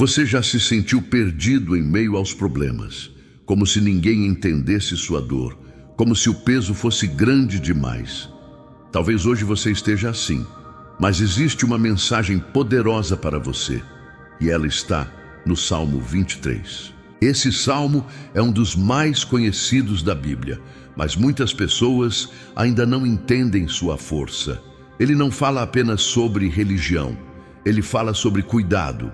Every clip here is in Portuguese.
Você já se sentiu perdido em meio aos problemas, como se ninguém entendesse sua dor, como se o peso fosse grande demais? Talvez hoje você esteja assim, mas existe uma mensagem poderosa para você, e ela está no Salmo 23. Esse salmo é um dos mais conhecidos da Bíblia, mas muitas pessoas ainda não entendem sua força. Ele não fala apenas sobre religião, ele fala sobre cuidado,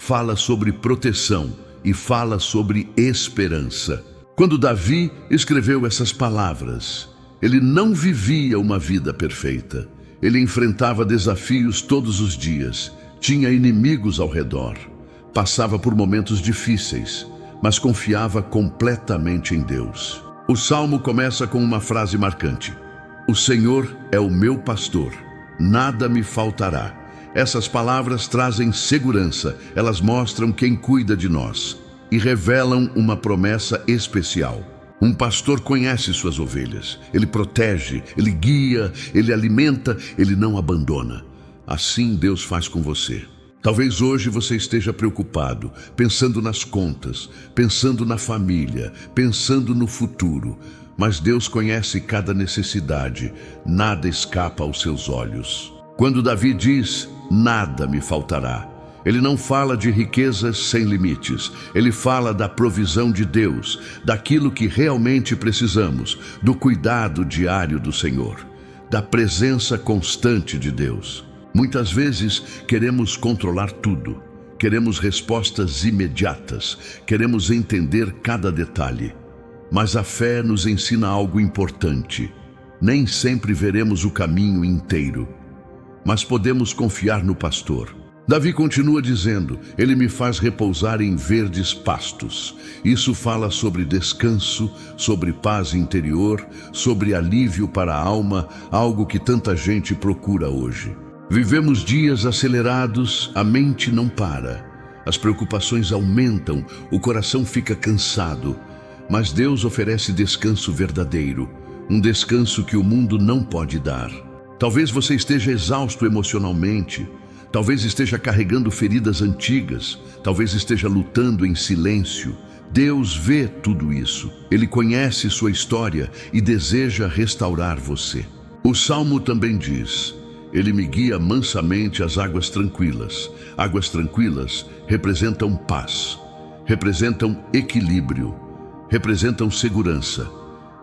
fala sobre proteção e fala sobre esperança. Quando Davi escreveu essas palavras, ele não vivia uma vida perfeita. Ele enfrentava desafios todos os dias, tinha inimigos ao redor, passava por momentos difíceis, mas confiava completamente em Deus. O salmo começa com uma frase marcante: "O Senhor é o meu pastor, nada me faltará." Essas palavras trazem segurança, elas mostram quem cuida de nós e revelam uma promessa especial. Um pastor conhece suas ovelhas, ele protege, ele guia, ele alimenta, ele não abandona. Assim Deus faz com você. Talvez hoje você esteja preocupado, pensando nas contas, pensando na família, pensando no futuro. Mas Deus conhece cada necessidade, nada escapa aos seus olhos. Quando Davi diz, "Nada me faltará", ele não fala de riquezas sem limites. Ele fala da provisão de Deus, daquilo que realmente precisamos, do cuidado diário do Senhor, da presença constante de Deus. Muitas vezes queremos controlar tudo, queremos respostas imediatas, queremos entender cada detalhe. Mas a fé nos ensina algo importante. Nem sempre veremos o caminho inteiro, mas podemos confiar no pastor. Davi continua dizendo, "Ele me faz repousar em verdes pastos." Isso fala sobre descanso, sobre paz interior, sobre alívio para a alma, algo que tanta gente procura hoje. Vivemos dias acelerados, a mente não para. As preocupações aumentam, o coração fica cansado. Mas Deus oferece descanso verdadeiro, um descanso que o mundo não pode dar. Talvez você esteja exausto emocionalmente, talvez esteja carregando feridas antigas, talvez esteja lutando em silêncio. Deus vê tudo isso. Ele conhece sua história e deseja restaurar você. O Salmo também diz, "Ele me guia mansamente às águas tranquilas." Águas tranquilas representam paz, representam equilíbrio, representam segurança,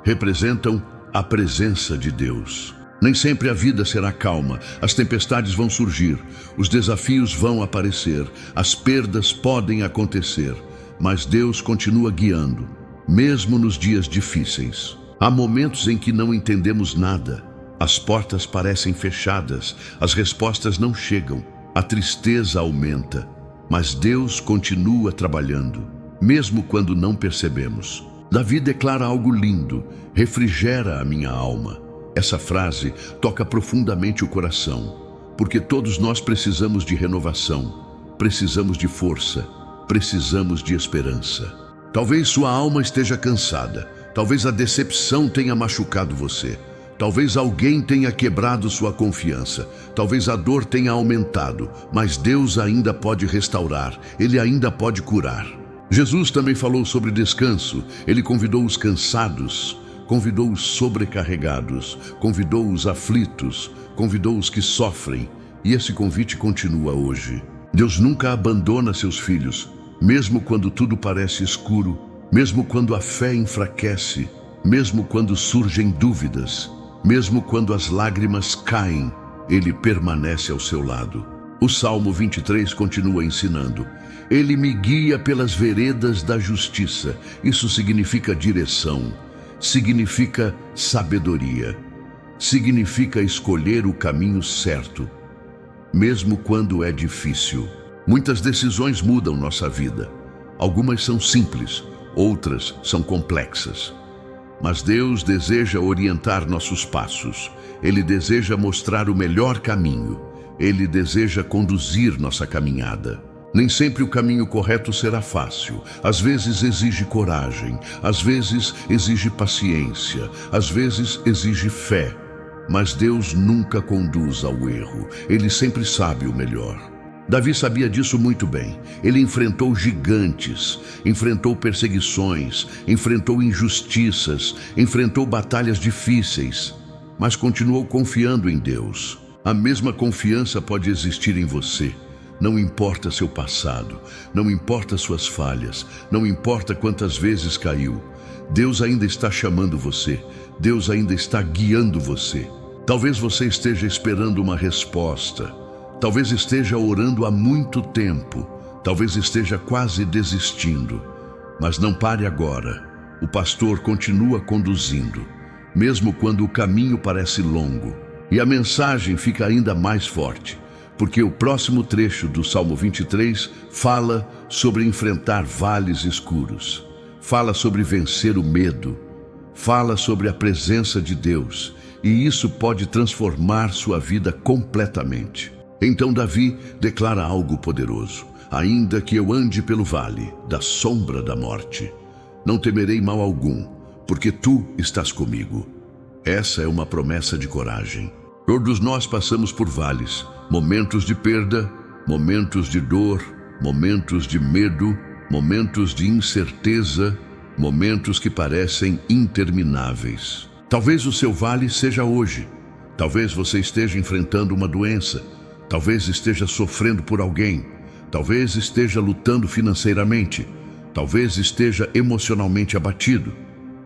representam a presença de Deus. Nem sempre a vida será calma, as tempestades vão surgir, os desafios vão aparecer, as perdas podem acontecer, mas Deus continua guiando, mesmo nos dias difíceis. Há momentos em que não entendemos nada, as portas parecem fechadas, as respostas não chegam, a tristeza aumenta, mas Deus continua trabalhando, mesmo quando não percebemos. Davi declara algo lindo, "Refrigera a minha alma." Essa frase toca profundamente o coração, porque todos nós precisamos de renovação, precisamos de força, precisamos de esperança. Talvez sua alma esteja cansada, talvez a decepção tenha machucado você, talvez alguém tenha quebrado sua confiança, talvez a dor tenha aumentado, mas Deus ainda pode restaurar, Ele ainda pode curar. Jesus também falou sobre descanso, Ele convidou os cansados, convidou os sobrecarregados, convidou os aflitos, convidou os que sofrem, e esse convite continua hoje. Deus nunca abandona seus filhos, mesmo quando tudo parece escuro, mesmo quando a fé enfraquece, mesmo quando surgem dúvidas, mesmo quando as lágrimas caem, Ele permanece ao seu lado. O Salmo 23 continua ensinando, "Ele me guia pelas veredas da justiça." Isso significa direção, significa sabedoria, significa escolher o caminho certo, mesmo quando é difícil. Muitas decisões mudam nossa vida. Algumas são simples, outras são complexas. Mas Deus deseja orientar nossos passos. Ele deseja mostrar o melhor caminho. Ele deseja conduzir nossa caminhada. Nem sempre o caminho correto será fácil. Às vezes exige coragem, às vezes exige paciência, às vezes exige fé. Mas Deus nunca conduz ao erro. Ele sempre sabe o melhor. Davi sabia disso muito bem. Ele enfrentou gigantes, enfrentou perseguições, enfrentou injustiças, enfrentou batalhas difíceis, mas continuou confiando em Deus. A mesma confiança pode existir em você. Não importa seu passado, não importa suas falhas, não importa quantas vezes caiu. Deus ainda está chamando você, Deus ainda está guiando você. Talvez você esteja esperando uma resposta, talvez esteja orando há muito tempo, talvez esteja quase desistindo. Mas não pare agora, o pastor continua conduzindo, mesmo quando o caminho parece longo. E a mensagem fica ainda mais forte, porque o próximo trecho do Salmo 23 fala sobre enfrentar vales escuros, fala sobre vencer o medo, fala sobre a presença de Deus, e isso pode transformar sua vida completamente. Então Davi declara algo poderoso: ainda que eu ande pelo vale da sombra da morte, não temerei mal algum, porque tu estás comigo. Essa é uma promessa de coragem. Todos nós passamos por vales, momentos de perda, momentos de dor, momentos de medo, momentos de incerteza, momentos que parecem intermináveis. Talvez o seu vale seja hoje. Talvez você esteja enfrentando uma doença. Talvez esteja sofrendo por alguém. Talvez esteja lutando financeiramente. Talvez esteja emocionalmente abatido.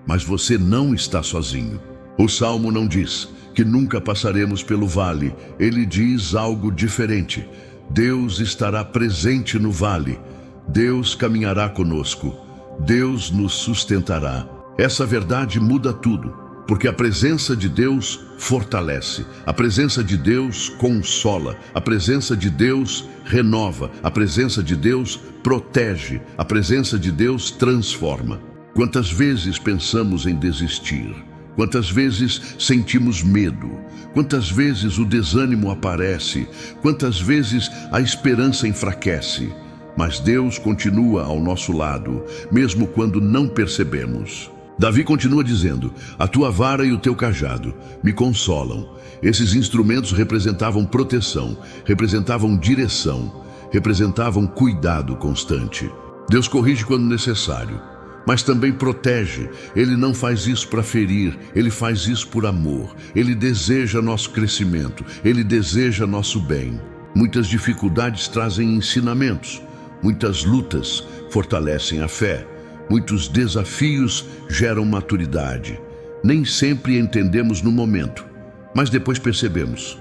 Mas você não está sozinho. O Salmo não diz que nunca passaremos pelo vale. Ele diz algo diferente. Deus estará presente no vale. Deus caminhará conosco. Deus nos sustentará. Essa verdade muda tudo, porque a presença de Deus fortalece, a presença de Deus consola, a presença de Deus renova, a presença de Deus protege, a presença de Deus transforma. Quantas vezes pensamos em desistir? Quantas vezes sentimos medo? Quantas vezes o desânimo aparece? Quantas vezes a esperança enfraquece? Mas Deus continua ao nosso lado, mesmo quando não percebemos. Davi continua dizendo: a tua vara e o teu cajado me consolam. Esses instrumentos representavam proteção, representavam direção, representavam cuidado constante. Deus corrige quando necessário, mas também protege. Ele não faz isso para ferir, ele faz isso por amor. Ele deseja nosso crescimento, ele deseja nosso bem. Muitas dificuldades trazem ensinamentos, muitas lutas fortalecem a fé, muitos desafios geram maturidade. Nem sempre entendemos no momento, mas depois percebemos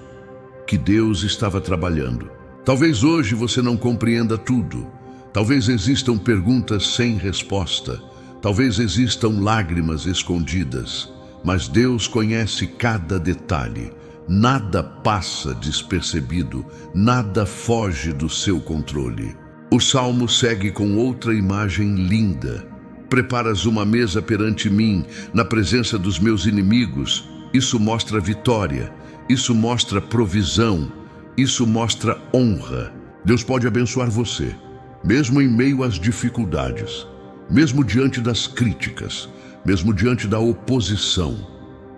que Deus estava trabalhando. Talvez hoje você não compreenda tudo, talvez existam perguntas sem resposta, talvez existam lágrimas escondidas, mas Deus conhece cada detalhe. Nada passa despercebido, nada foge do seu controle. O Salmo segue com outra imagem linda. Preparas uma mesa perante mim, na presença dos meus inimigos. Isso mostra vitória, isso mostra provisão, isso mostra honra. Deus pode abençoar você, mesmo em meio às dificuldades, mesmo diante das críticas, mesmo diante da oposição,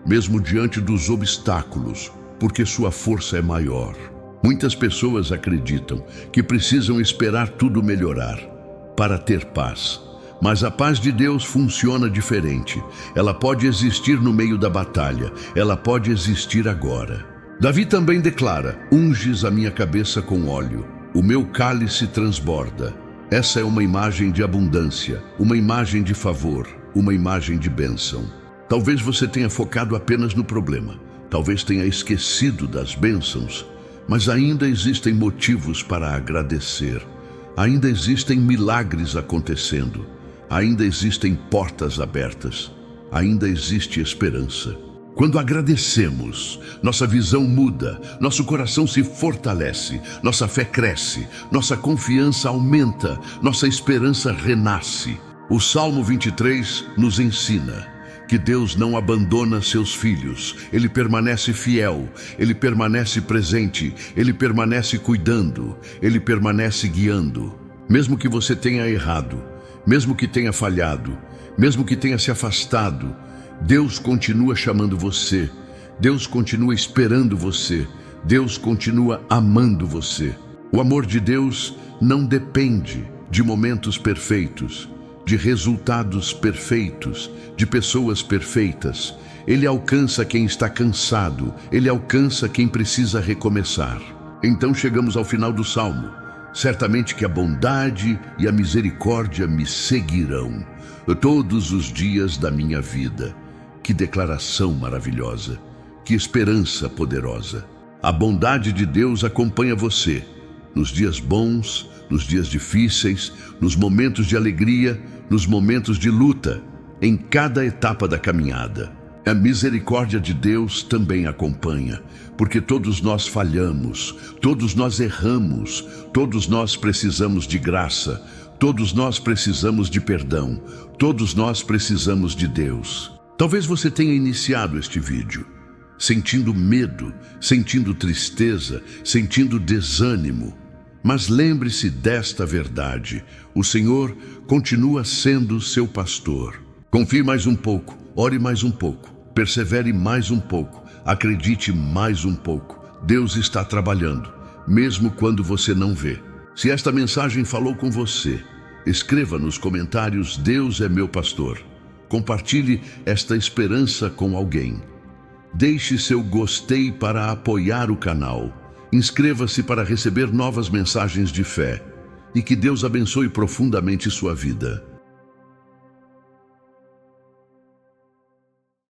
mesmo diante dos obstáculos, porque sua força é maior. Muitas pessoas acreditam que precisam esperar tudo melhorar para ter paz. Mas a paz de Deus funciona diferente. Ela pode existir no meio da batalha, ela pode existir agora. Davi também declara: unges a minha cabeça com óleo, o meu cálice transborda. Essa é uma imagem de abundância, uma imagem de favor, uma imagem de bênção. Talvez você tenha focado apenas no problema, talvez tenha esquecido das bênçãos, mas ainda existem motivos para agradecer. Ainda existem milagres acontecendo. Ainda existem portas abertas. Ainda existe esperança. Quando agradecemos, nossa visão muda, nosso coração se fortalece, nossa fé cresce, nossa confiança aumenta, nossa esperança renasce. O Salmo 23 nos ensina que Deus não abandona seus filhos. Ele permanece fiel, ele permanece presente, ele permanece cuidando, ele permanece guiando. Mesmo que você tenha errado, mesmo que tenha falhado, mesmo que tenha se afastado, Deus continua chamando você, Deus continua esperando você, Deus continua amando você. O amor de Deus não depende de momentos perfeitos, de resultados perfeitos, de pessoas perfeitas. Ele alcança quem está cansado, ele alcança quem precisa recomeçar. Então chegamos ao final do Salmo. Certamente que a bondade e a misericórdia me seguirão todos os dias da minha vida. Que declaração maravilhosa, que esperança poderosa. A bondade de Deus acompanha você nos dias bons, nos dias difíceis, nos momentos de alegria, nos momentos de luta, em cada etapa da caminhada. A misericórdia de Deus também acompanha, porque todos nós falhamos, todos nós erramos, todos nós precisamos de graça, todos nós precisamos de perdão, todos nós precisamos de Deus. Talvez você tenha iniciado este vídeo sentindo medo, sentindo tristeza, sentindo desânimo. Mas lembre-se desta verdade: o Senhor continua sendo seu pastor. Confie mais um pouco, ore mais um pouco, persevere mais um pouco, acredite mais um pouco. Deus está trabalhando, mesmo quando você não vê. Se esta mensagem falou com você, escreva nos comentários: Deus é meu pastor. Compartilhe esta esperança com alguém. Deixe seu gostei para apoiar o canal. Inscreva-se para receber novas mensagens de fé. E que Deus abençoe profundamente sua vida.